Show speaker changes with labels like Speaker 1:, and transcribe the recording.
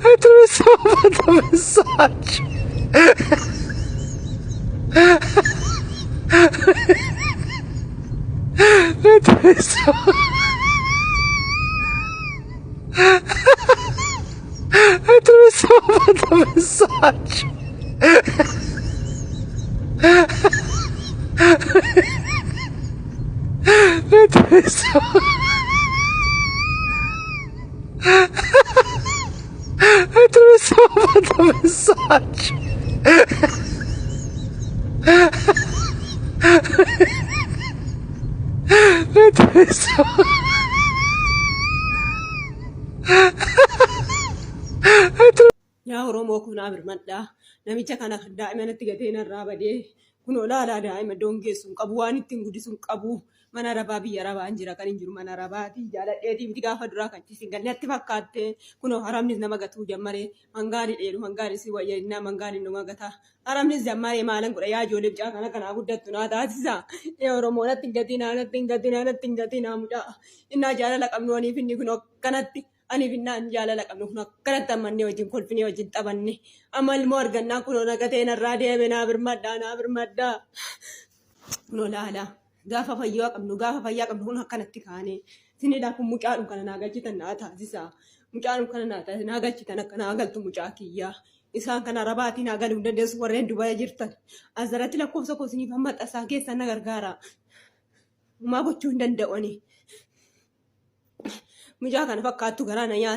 Speaker 1: Atravessava a mensagem. Atravessava a mensagem. Atravessava a mensagem.
Speaker 2: Yaa Oromoo kun birmadhaa namicha kana daa'imanatti gateen irraa badee kun olaanaa daa'ima doongeessuun qabu waan ittiin guddisuun qabu mana rabaa biyya rabaan jira kan hin jiru mana rabaati jaaladheetii miti gaafa duraa kan ciisin gannatti fakkaatte kun haramnis nama gatuu jammaree mangaanii dheedu mangaanii si wayyainaa mangaanii nama gataa haramnis jammaree maalan godha yaa ijoollee bicaa kana kanaa guddattu naa taasisa yaa Oromoo natti hin gatinaa mucaa innaa jaalala qabnu waniif inni kun akkanatti. Ani binnaan jaalala qabnu kun akkanatti ammannee wajjin kolfinee wajjin taphanne amma ilmoo argannaa kun nagateen irraa deeme naa birmaddaa kun olaala gaafa fayyaa qabnu kun akkanatti kaane sinidhaa kun mucaadhum kana naa galchitan naa taasisa mucaadhum kana naa galchitan akka naa galtu mucaa kiyyaa isaan kana rabaatii naa galuu dandeessu warreen Dubaay jirtan asirratti lakkoofsa koosiniif amma xasaa keessan na gargaara maa gochuu hin danda'ani mucaa kana fakkaattu garaa na nyaata.